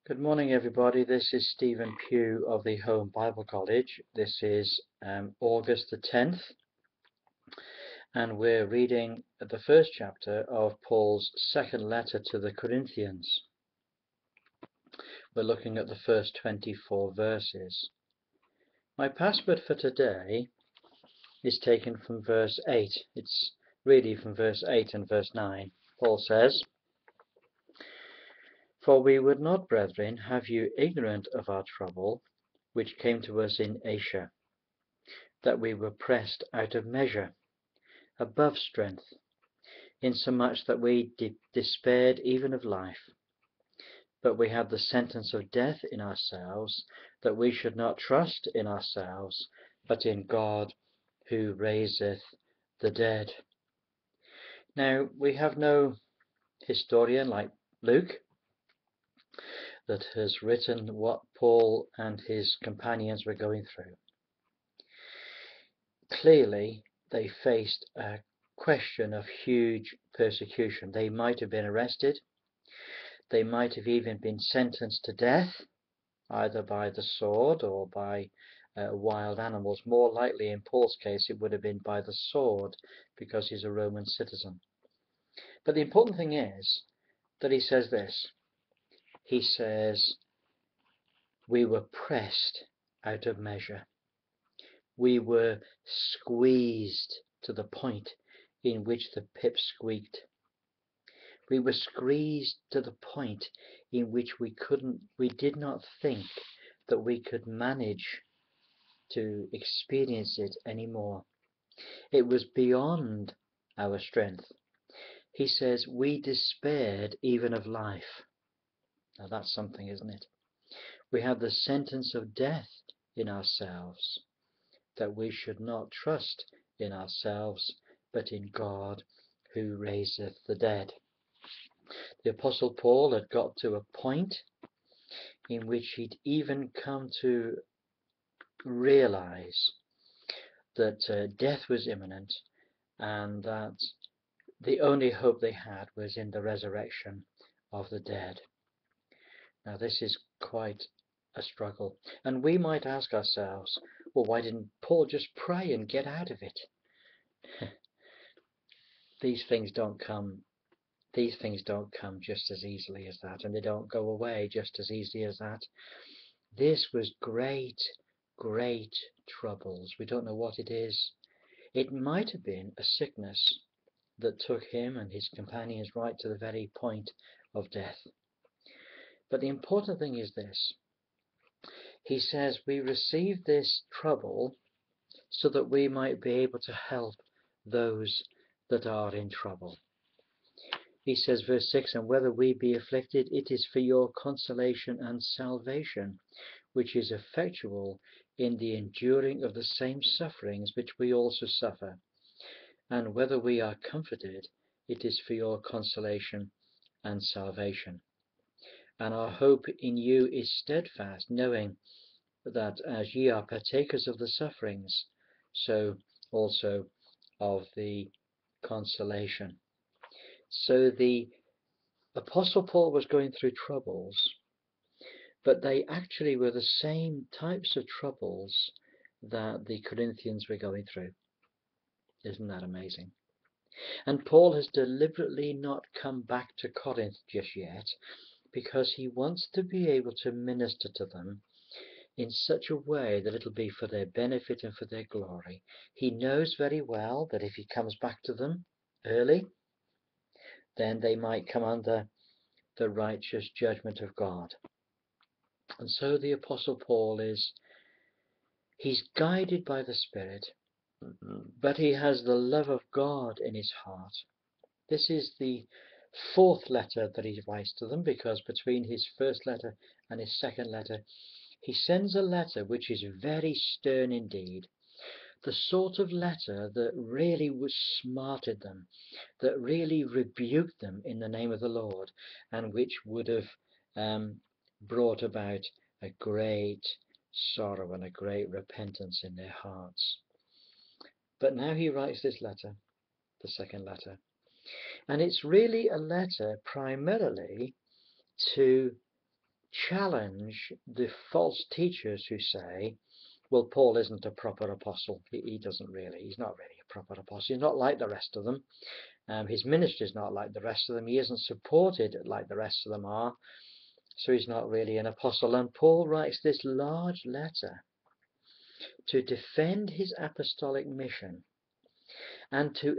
Good morning, everybody. This is Stephen Pugh of the Home Bible College. This is August the 10th, and we're reading the first chapter of Paul's second letter to the Corinthians. We're looking at the first 24 verses. My password for today is taken from verse 8. It's really from verse 8 and verse 9. Paul says, "For we would not, brethren, have you ignorant of our trouble, which came to us in Asia, that we were pressed out of measure, above strength, insomuch that we despaired even of life. But we had the sentence of death in ourselves, that we should not trust in ourselves, but in God, who raiseth the dead." Now, we have no historian like Luke that has written what Paul and his companions were going through. Clearly, they faced a question of huge persecution. They might have been arrested. They might have even been sentenced to death, either by the sword or by wild animals. More likely, in Paul's case, it would have been by the sword, because he's a Roman citizen. But the important thing is that he says this. He says, we were pressed out of measure. We were squeezed to the point in which the pip squeaked. We were squeezed to the point in which we did not think that we could manage to experience it anymore. It was beyond our strength. He says, we despaired even of life. Now that's something, isn't it? We had the sentence of death in ourselves, that we should not trust in ourselves, but in God, who raiseth the dead. The Apostle Paul had got to a point in which he'd even come to realize that death was imminent, and that the only hope they had was in the resurrection of the dead. Now, this is quite a struggle, and we might ask ourselves, well, why didn't Paul just pray and get out of it? These things don't come just as easily as that, and they don't go away just as easily as that. This was great troubles. We don't know what it is. It might have been a sickness that took him and his companions right to the very point of death. But the important thing is this. He says we received this trouble so that we might be able to help those that are in trouble. He says, verse 6, "And whether we be afflicted, it is for your consolation and salvation, which is effectual in the enduring of the same sufferings which we also suffer. And whether we are comforted, it is for your consolation and salvation. And our hope in you is steadfast, knowing that as ye are partakers of the sufferings, so also of the consolation." So the Apostle Paul was going through troubles, but they actually were the same types of troubles that the Corinthians were going through. Isn't that amazing? And Paul has deliberately not come back to Corinth just yet, because he wants to be able to minister to them in such a way that it'll be for their benefit and for their glory. He knows very well that if he comes back to them early, then they might come under the righteous judgment of God. And so the Apostle Paul he's guided by the Spirit, but he has the love of God in his heart. This is the fourth letter that he writes to them, because between his first letter and his second letter, he sends a letter which is very stern indeed. The sort of letter that really smarted them, that really rebuked them in the name of the Lord, and which would have brought about a great sorrow and a great repentance in their hearts. But now he writes this letter, the second letter, and it's really a letter primarily to challenge the false teachers who say, well, Paul isn't a proper apostle. He's not really a proper apostle. He's not like the rest of them. His ministry is not like the rest of them. He isn't supported like the rest of them are. So he's not really an apostle. And Paul writes this large letter to defend his apostolic mission and to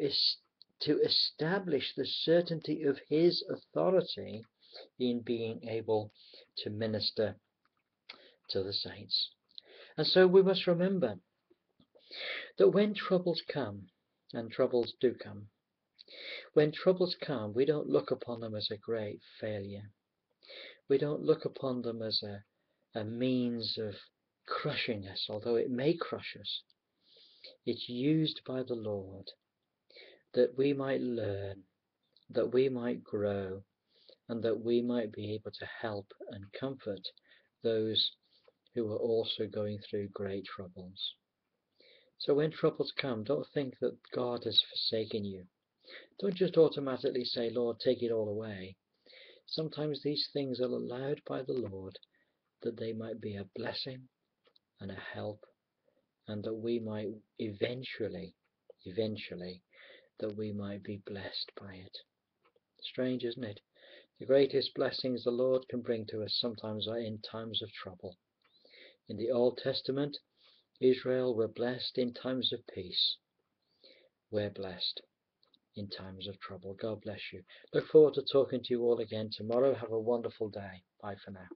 establish the certainty of his authority in being able to minister to the saints. And so we must remember that when troubles come, and troubles do come, when troubles come, we don't look upon them as a great failure. We don't look upon them as a means of crushing us, although it may crush us. It's used by the Lord that we might learn, that we might grow, and that we might be able to help and comfort those who are also going through great troubles. So when troubles come, don't think that God has forsaken you. Don't just automatically say, Lord, take it all away. Sometimes these things are allowed by the Lord that they might be a blessing and a help, and that we might eventually, that we might be blessed by it. Strange, isn't it? The greatest blessings the Lord can bring to us sometimes are in times of trouble. In the Old Testament, Israel were blessed in times of peace. We're blessed in times of trouble. God bless you. Look forward to talking to you all again tomorrow. Have a wonderful day. Bye for now.